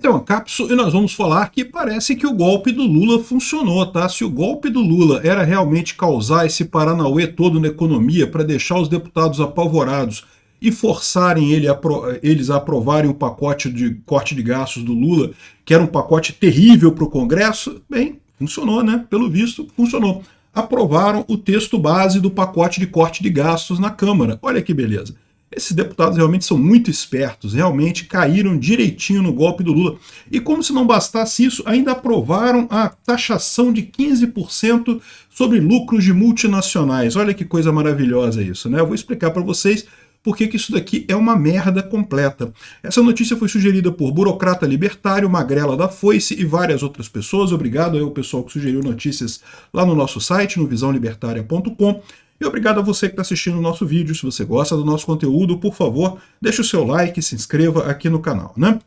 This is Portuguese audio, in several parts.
é uma cápsula e nós vamos falar que parece que o golpe do Lula funcionou, tá? Se o golpe do Lula era realmente causar esse paranauê todo na economia para deixar os deputados apavorados e forçarem eles a aprovarem o pacote de corte de gastos do Lula, que era um pacote terrível para o Congresso, bem, funcionou, né? Pelo visto, funcionou. Aprovaram o texto base do pacote de corte de gastos na Câmara. Olha que beleza. Esses deputados realmente são muito espertos, realmente caíram direitinho no golpe do Lula. E como se não bastasse isso, ainda aprovaram a taxação de 15% sobre lucros de multinacionais. Olha que coisa maravilhosa isso, né? Eu vou explicar para vocês por que isso daqui é uma merda completa. Essa notícia foi sugerida por Burocrata Libertário, Magrela da Foice e várias outras pessoas. Obrigado ao pessoal que sugeriu notícias lá no nosso site, no visãolibertaria.com. E obrigado a você que está assistindo o nosso vídeo. Se você gosta do nosso conteúdo, por favor, deixe o seu like e se inscreva aqui no canal, né?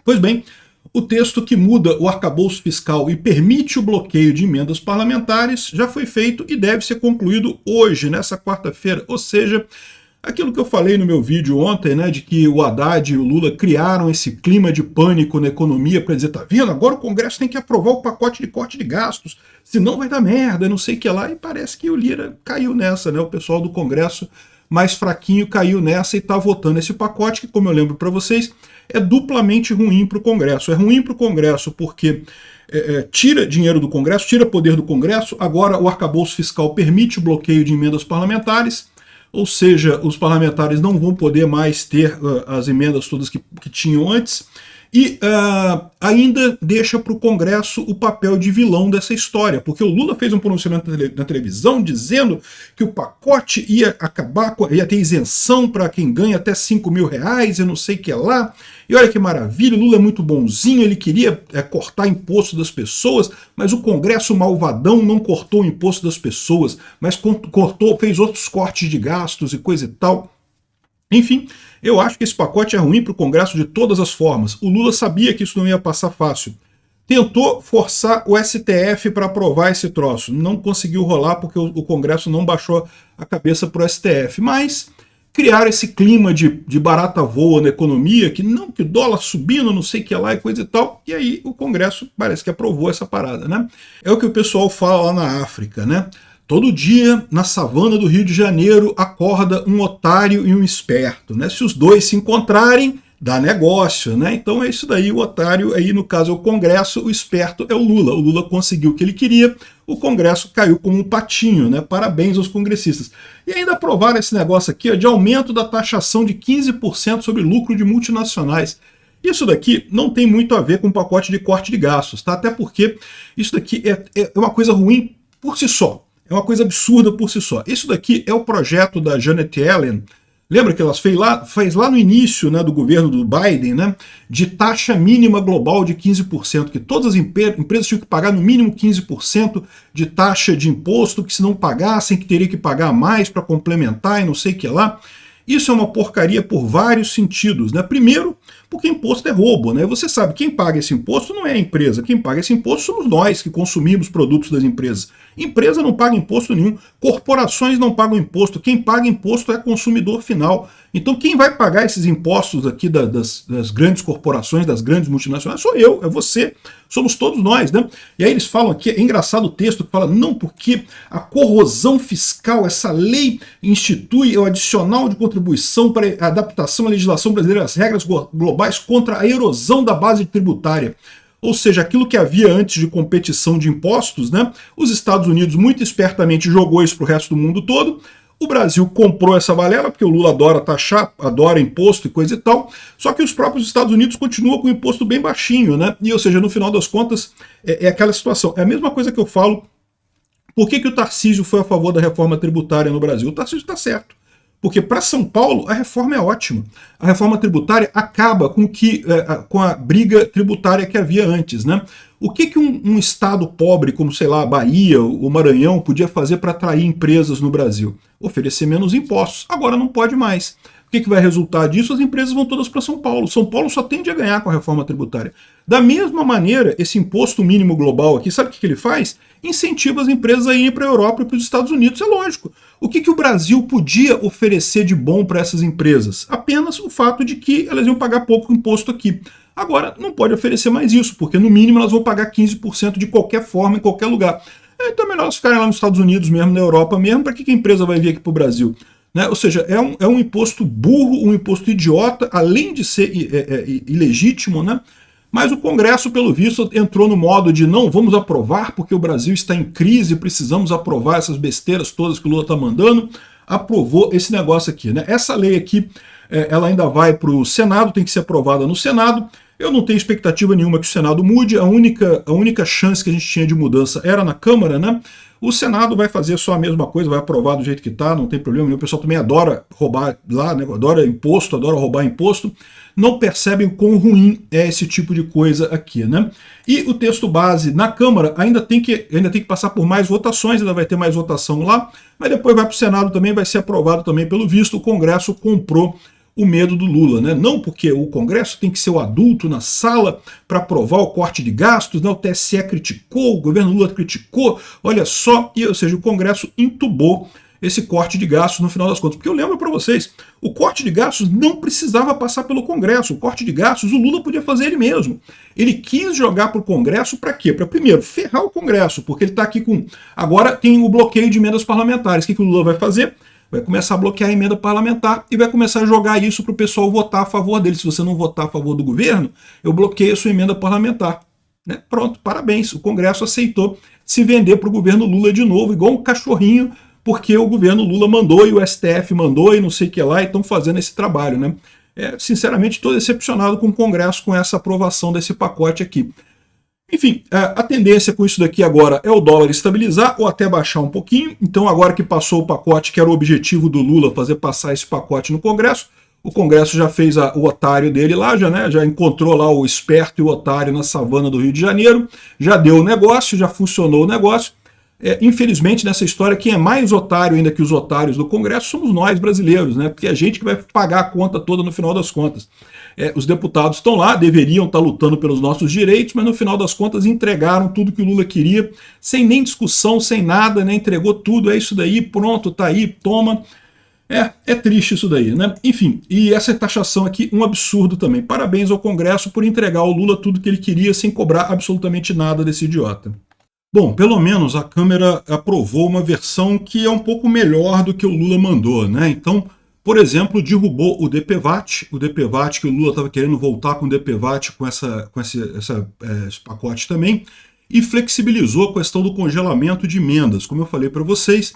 Pois bem, o texto que muda o arcabouço fiscal e permite o bloqueio de emendas parlamentares já foi feito e deve ser concluído hoje, nessa quarta-feira, ou seja, aquilo que eu falei no meu vídeo ontem, né, de que o Haddad e o Lula criaram esse clima de pânico na economia para dizer, tá vendo, agora o Congresso tem que aprovar o pacote de corte de gastos, senão vai dar merda, não sei o que lá, e parece que o Lira caiu nessa, né, o pessoal do Congresso mais fraquinho caiu nessa e está votando esse pacote que, como eu lembro para vocês, é duplamente ruim para o Congresso. É ruim para o Congresso porque tira dinheiro do Congresso, tira poder do Congresso, agora o arcabouço fiscal permite o bloqueio de emendas parlamentares, ou seja, os parlamentares não vão poder mais ter as emendas todas que tinham antes, e ainda deixa para o Congresso o papel de vilão dessa história, porque o Lula fez um pronunciamento na televisão dizendo que o pacote ia acabar, ia ter isenção para quem ganha até R$5.000 e não sei o que lá, e olha que maravilha, o Lula é muito bonzinho, ele queria cortar imposto das pessoas, mas o Congresso malvadão não cortou o imposto das pessoas, mas fez outros cortes de gastos e coisa e tal. Enfim, eu acho que esse pacote é ruim para o Congresso de todas as formas. O Lula sabia que isso não ia passar fácil. Tentou forçar o STF para aprovar esse troço. Não conseguiu rolar porque o Congresso não baixou a cabeça para o STF. Mas criaram esse clima de barata voa na economia, que o dólar subindo, não sei o que lá e coisa e tal. E aí o Congresso parece que aprovou essa parada, né? É o que o pessoal fala lá na África, né? Todo dia, na savana do Rio de Janeiro, acorda um otário e um esperto, né? Se os dois se encontrarem, dá negócio, né? Então é isso daí, o otário aí, no caso, é o Congresso, o esperto é o Lula. O Lula conseguiu o que ele queria, o Congresso caiu como um patinho, né? Parabéns aos congressistas. E ainda aprovaram esse negócio aqui, ó, de aumento da taxação de 15% sobre lucro de multinacionais. Isso daqui não tem muito a ver com o pacote de corte de gastos, tá? Até porque isso daqui é uma coisa ruim por si só. É uma coisa absurda por si só. Isso daqui é o projeto da Janet Yellen. Lembra que ela fez lá no início, né, do governo do Biden, né, de taxa mínima global de 15%, que todas as empresas tinham que pagar no mínimo 15% de taxa de imposto, que se não pagassem, que teria que pagar mais para complementar e não sei o que lá. Isso é uma porcaria por vários sentidos, né? Primeiro, porque imposto é roubo, né? Você sabe, quem paga esse imposto não é a empresa, quem paga esse imposto somos nós que consumimos produtos das empresas. Empresa não paga imposto nenhum, corporações não pagam imposto, quem paga imposto é consumidor final. Então quem vai pagar esses impostos aqui das grandes corporações, das grandes multinacionais, sou eu, é você, somos todos nós, né? E aí eles falam aqui, é engraçado o texto que fala, não, porque a corrosão fiscal, essa lei institui o adicional de contribuição para a adaptação à legislação brasileira às regras globais contra a erosão da base tributária. Ou seja, aquilo que havia antes de competição de impostos, né? Os Estados Unidos muito espertamente jogou isso para o resto do mundo todo. O Brasil comprou essa balela, porque o Lula adora taxar, adora imposto e coisa e tal, só que os próprios Estados Unidos continuam com o imposto bem baixinho, né? E, ou seja, no final das contas, é aquela situação. É a mesma coisa que eu falo, por que o Tarcísio foi a favor da reforma tributária no Brasil? O Tarcísio está certo. Porque para São Paulo a reforma é ótima. A reforma tributária acaba com a briga tributária que havia antes, né? O que um estado pobre como, sei lá, a Bahia, o Maranhão, podia fazer para atrair empresas no Brasil? Oferecer menos impostos. Agora não pode mais. que vai resultar disso? As empresas vão todas para São Paulo. São Paulo só tende a ganhar com a reforma tributária. Da mesma maneira, esse imposto mínimo global aqui, sabe o que ele faz? Incentiva as empresas a irem para a Europa e para os Estados Unidos, é lógico. O que o Brasil podia oferecer de bom para essas empresas? Apenas o fato de que elas iam pagar pouco imposto aqui. Agora, não pode oferecer mais isso, porque no mínimo elas vão pagar 15% de qualquer forma, em qualquer lugar. Então é melhor elas ficarem lá nos Estados Unidos mesmo, na Europa mesmo, para que a empresa vai vir aqui para o Brasil? Né? Ou seja, é um imposto burro, um imposto idiota, além de ser ilegítimo, né? Mas o Congresso, pelo visto, entrou no modo de não, vamos aprovar, porque o Brasil está em crise, precisamos aprovar essas besteiras todas que o Lula está mandando. Aprovou esse negócio aqui, né? Essa lei aqui, ela ainda vai para o Senado, tem que ser aprovada no Senado. Eu não tenho expectativa nenhuma que o Senado mude, a única chance que a gente tinha de mudança era na Câmara, né? O Senado vai fazer só a mesma coisa, vai aprovar do jeito que está, não tem problema nenhum. O pessoal também adora roubar lá, né? Adora imposto, adora roubar imposto. Não percebem quão ruim é esse tipo de coisa aqui, né? E o texto base na Câmara ainda tem que passar por mais votações, ainda vai ter mais votação lá, mas depois vai para o Senado também, vai ser aprovado também pelo visto. O Congresso comprou o medo do Lula, né? Não porque o Congresso tem que ser o adulto na sala para aprovar o corte de gastos, né? O TSE criticou, o governo Lula criticou, olha só, ou seja, o Congresso entubou esse corte de gastos no final das contas. Porque eu lembro para vocês, o corte de gastos não precisava passar pelo Congresso. O corte de gastos o Lula podia fazer ele mesmo. Ele quis jogar para o Congresso para quê? Para, primeiro, ferrar o Congresso, porque ele está aqui com... Agora tem o bloqueio de emendas parlamentares. O que o Lula vai fazer? Vai começar a bloquear a emenda parlamentar e vai começar a jogar isso para o pessoal votar a favor dele. Se você não votar a favor do governo, eu bloqueio a sua emenda parlamentar. Né? Pronto, parabéns. O Congresso aceitou se vender para o governo Lula de novo, igual um cachorrinho, porque o governo Lula mandou e o STF mandou e não sei o que lá, e estão fazendo esse trabalho, né? Sinceramente, estou decepcionado com o Congresso com essa aprovação desse pacote aqui. Enfim, a tendência com isso daqui agora é o dólar estabilizar ou até baixar um pouquinho. Então agora que passou o pacote, que era o objetivo do Lula, fazer passar esse pacote no Congresso, o Congresso já fez o otário dele lá, já encontrou lá o esperto e o otário na savana do Rio de Janeiro, já deu o negócio, já funcionou o negócio. Infelizmente, nessa história, quem é mais otário ainda que os otários do Congresso somos nós brasileiros, né? Porque é a gente que vai pagar a conta toda no final das contas. Os deputados estão lá, deveriam estar lutando pelos nossos direitos, mas no final das contas entregaram tudo que o Lula queria, sem nem discussão, sem nada, né? Entregou tudo, é isso daí, pronto, tá aí, toma. É triste isso daí, né? Enfim, e essa taxação aqui, um absurdo também. Parabéns ao Congresso por entregar ao Lula tudo que ele queria sem cobrar absolutamente nada desse idiota. Bom, pelo menos a Câmara aprovou uma versão que é um pouco melhor do que o Lula mandou, né? Então, por exemplo, derrubou o DPVAT que o Lula estava querendo voltar com o DPVAT com esse pacote também, e flexibilizou a questão do congelamento de emendas. Como eu falei para vocês,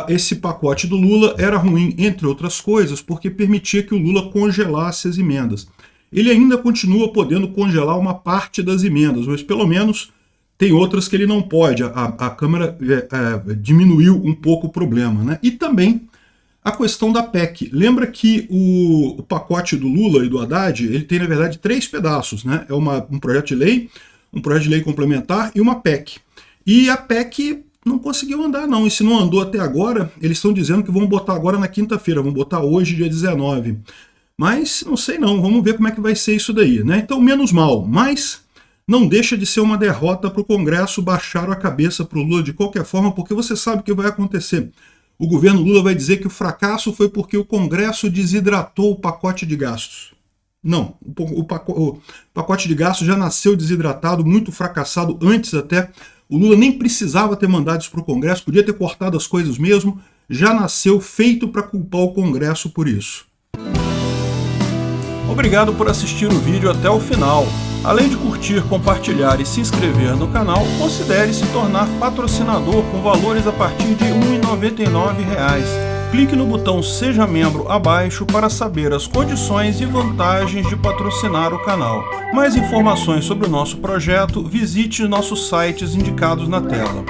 esse pacote do Lula era ruim, entre outras coisas, porque permitia que o Lula congelasse as emendas. Ele ainda continua podendo congelar uma parte das emendas, mas pelo menos tem outras que ele não pode. A Câmara diminuiu um pouco o problema, né? E também a questão da PEC. Lembra que o pacote do Lula e do Haddad, ele tem, na verdade, 3 pedaços, né? É um projeto de lei complementar e uma PEC. E a PEC não conseguiu andar, não. E se não andou até agora, eles estão dizendo que vão botar agora na quinta-feira, vão botar hoje, dia 19. Mas não sei não, vamos ver como é que vai ser isso daí, né? Então, menos mal, mas não deixa de ser uma derrota para o Congresso. Baixar a cabeça para o Lula de qualquer forma, porque você sabe o que vai acontecer. O governo Lula vai dizer que o fracasso foi porque o Congresso desidratou o pacote de gastos. Não, o pacote de gastos já nasceu desidratado, muito fracassado antes até. O Lula nem precisava ter mandado isso para o Congresso, podia ter cortado as coisas mesmo, já nasceu feito para culpar o Congresso por isso. Obrigado por assistir o vídeo até o final. Além de curtir, compartilhar e se inscrever no canal, considere se tornar patrocinador com valores a partir de R$ 1,99. Clique no botão Seja Membro abaixo para saber as condições e vantagens de patrocinar o canal. Mais informações sobre o nosso projeto, visite nossos sites indicados na tela.